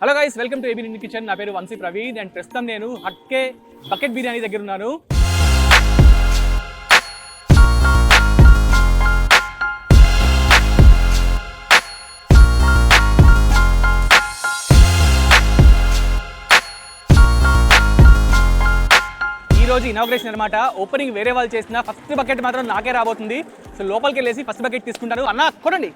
Hello guys, welcome to ABN kitchen. నా పేరు Vamsi Praveen and ప్రస్తుతం నేను హట్కే బకెట్ బిర్యానీ దగ్గర ఉన్నాను. ఈ రోజు ఇనాగ్రేషన్ అనమాట. ఓపెనింగ్ వేరే వాళ్ళు చేసిన ఫస్ట్ బకెట్ మాత్రం నాకే రాబోతుంది. సో లోపలికి వెళ్ళేసి ఫస్ట్ బకెట్ తీసుకుంటాను. అన్న కొనండి.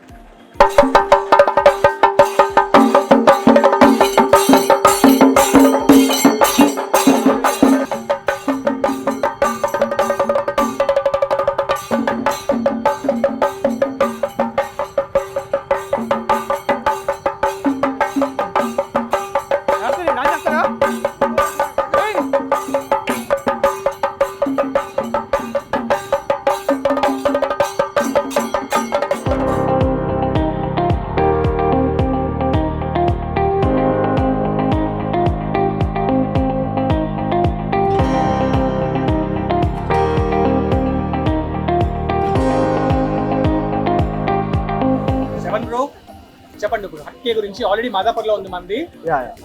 చెప్పండి, ఇప్పుడు హట్కే గురించి ఆల్రెడీ మాదాపూర్లో ఉంది మంది.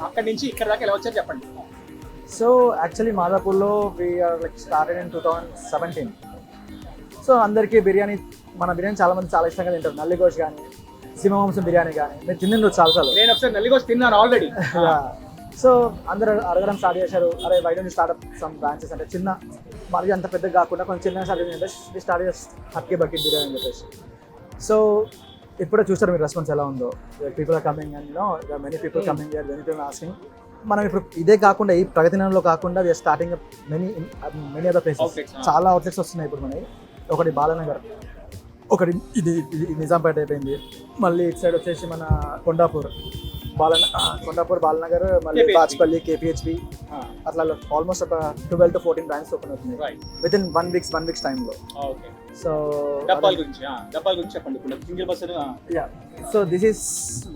అక్కడి నుంచి ఇక్కడ దాకా ఎలా వచ్చారు చెప్పండి. సో యాక్చువల్లీ మాదాపూర్లో we're like started in 2017. So అందరికీ మన బిర్యానీ చాలా మంది చాలా ఇష్టంగా తింటారు. నల్లిగోష్ కానీ, సింహవంశం బిర్యానీ కానీ మీరు తిన్న చాలాసార్లు. నేను ఒకసారి నల్లిగోష్ తిన్నాను ఆల్రెడీ. సో అందరూ అడగడం స్టార్ట్ చేశారు, అరే why don't you start up some branches, అంటే చిన్న మరి అంత పెద్దగా కాకుండా కొంచెం చిన్నగా స్టార్ట్ చేసి హట్కే బకెట్ బిర్యానీ అని చెప్పేసి. సో ఇప్పుడే చూస్తారు మీరు రెస్పాన్స్ ఎలా ఉందో. People are coming and many people coming here, many people asking. మనం ఇప్పుడు ఇదే కాకుండా ఈ ప్రగతినంలో కాకుండా we're starting many other places. చాలా అవుట్లెట్స్ వస్తున్నాయి ఇప్పుడు మనకి. ఒకటి బాలనగర్, ఒకటి ఇది నిజాంపేట అయిపోయింది. మళ్ళీ ఇటు సైడ్ వచ్చేసి మన కొండాపూర్, బాలనగర్, మళ్ళీ బాచ్పల్లి, KPHP, అట్లా ఆల్మోస్ట్ ఒక 12 to 14 బ్రాంచెస్ ఓపెన్ అవుతుంది విత్ ఇన్ 1 week's టైంలో. So so this is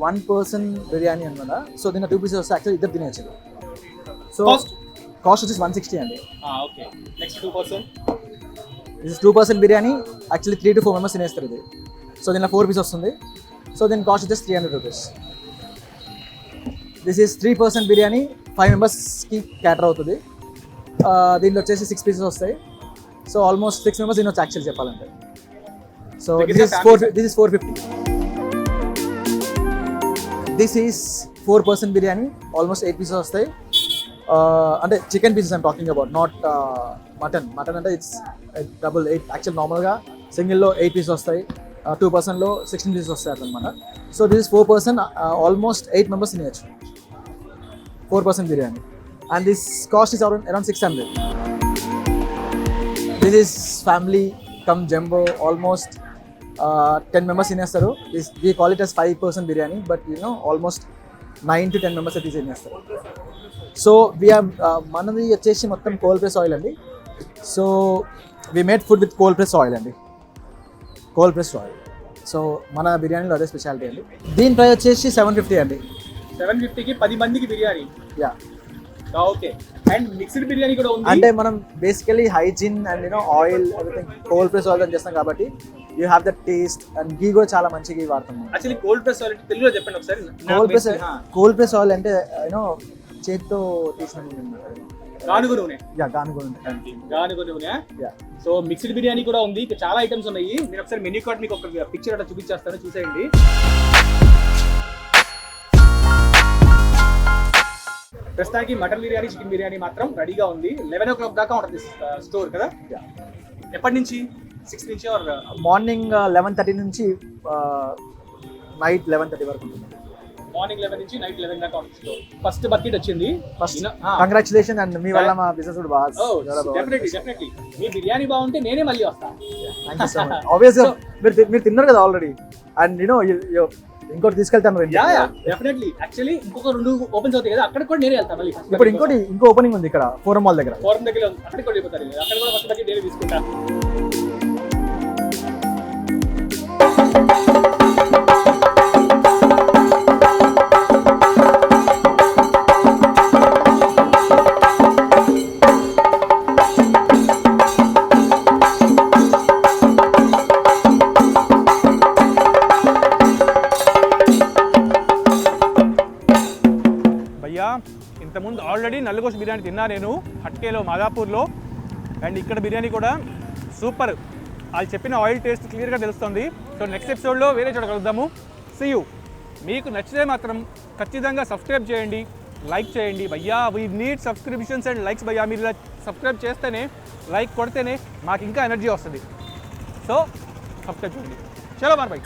1 person biryani అనమాట. సో దీని 2 pieces వస్తే యాక్చువల్లీ ఇద్దరు తినేయచ్చు. సో కాస్ట్ వచ్చేసి 160 అండి. This is 2 person biryani. Actually 3 to 4 members తినేస్తారు ఇది. సో దీనిలో 4 pieces వస్తుంది. సో దీని కాస్ట్ వచ్చేసి 300 rupees. This is 3 person biryani, 5 membersకి క్యాటర్ అవుతుంది. దీనిలో వచ్చేసి 6 pieces వస్తాయి. సో ఆల్మోస్ట్ 6 members తినొచ్చు యాక్చువల్లీ చెప్పాలంటే. So this is 450. This is 4 person biryani, almost 8 pieces వస్తాయి. అంటే chicken pieces I'm talking about, not mutton అంటే ఇట్స్ డబుల్ 8. యాక్చువల్ నార్మల్గా సింగిల్లో 8 pieces వస్తాయి, 2 personలో 16 pieces వస్తాయి అన్నమాట. So this is 4 person, almost 8 members తినేయచ్చు 4 person biryani. And this cost is around 600. This is family come jumbo, almost 10 members తినేస్తారు. We call it as 5 person biryani, but almost 9 to 10 members అయితే తినేస్తారు. So మనది వచ్చేసి మొత్తం కోల్డ్ ప్రెస్ ఆయిల్ అండి. So we made food with cold press oil అండి, cold press oil. So మన బిర్యానీలో అదే స్పెషాలిటీ అండి. దీని ప్రైస్ వచ్చేసి 750 అండి. 750కి 10 మందికి biryani. Yeah, okay. And mixed biryani కూడా ఉంది. అంటే మనం basically hygiene and oil everything cold press oil అని చేస్తాం కాబట్టి you have the taste. And ghee కూడా చాలా మంచి గీ వాడతాం. యాక్చువల్లీ కోల్డ్ ప్రెస్ ఆయిల్ తెలుగులో చెప్పండి ఒకసారి. కోల్డ్ ప్రెస్ ఆయిల్ అంటే చేతితో తీసిన గానుగ నూనె. గానుగ నూనె. సో మిక్స్డ్ బిర్యానీ కూడా ఉంది. ఇక్కడ చాలా ఐటమ్స్ ఉన్నాయి. నేను ఒకసారి మెన్యూ కార్డ్ మీకు ఒక పిక్చర్ అట్లా చూపించేస్తాను, చూసేయండి. ప్రస్తుతానికి మటన్ బిర్యానీ, చికెన్ బిర్యానీ మాత్రం రెడీగా ఉంది. 11 o'clock దాకా ఉంటుంది స్టోర్ కదా. ఎప్పటి నుంచి? 6 నుంచి మార్నింగ్ 11:30 నుంచి నైట్ 11:30 వరకు ఉంటుంది. మార్నింగ్ 11 నుంచి నైట్ 11 దాకా ఉంటుంది స్టోర్. ఫస్ట్ బకెట్ వచ్చింది. కంగ్రాచులేషన్. అండ్ మీ వల్ల మా బిజినెస్ కూడా బాగా. డెఫినెట్లీ మీ బిర్యానీ బాగుంటే నేనే మళ్ళీ వస్తాను. Thank you so much. ఆబ్వియస్గా మీరు తిన్నారు కదా ఆల్రెడీ, అండ్ ఇంకోటి తీసుకెళ్తాను. డెఫినెట్లీ. యాక్చువల్లీ ఇంకొక 2 ఓపెన్స్ అవుతాయి కదా, అక్కడ కూడా నేనే వెళ్తాను మళ్ళీ. ఇప్పుడు ఇంకో ఓపెనింగ్ ఉంది ఇక్కడ ఫోరం మాల్ దగ్గర. అక్కడికి కూడా వెళ్ళిపోతారు. అక్కడ కూడా ఫస్ట్ బకెట్ నేనే తీసుకుంటాను. భయ్యా ఇంతకుముందు ఆల్రెడీ నల్లిగోష్ బిర్యానీ తిన్నా నేను హట్కేలో మాదాపూర్లో. అండ్ ఇక్కడ బిర్యానీ కూడా సూపర్. వాళ్ళు చెప్పిన ఆయిల్ టేస్ట్ క్లియర్గా తెలుస్తుంది. సో నెక్స్ట్ ఎపిసోడ్లో వేరే చోట కలుద్దాము. See you. మీకు నచ్చితే మాత్రం ఖచ్చితంగా సబ్స్క్రైబ్ చేయండి, లైక్ చేయండి. భయ్యా we need subscriptions and likes భయ్యా. మీరు ఇలా సబ్స్క్రైబ్ చేస్తేనే, లైక్ కొడితేనే మాకు ఇంకా ఎనర్జీ వస్తుంది. సో సబ్స్క్రైబ్ చేయండి. చలో మరి బై.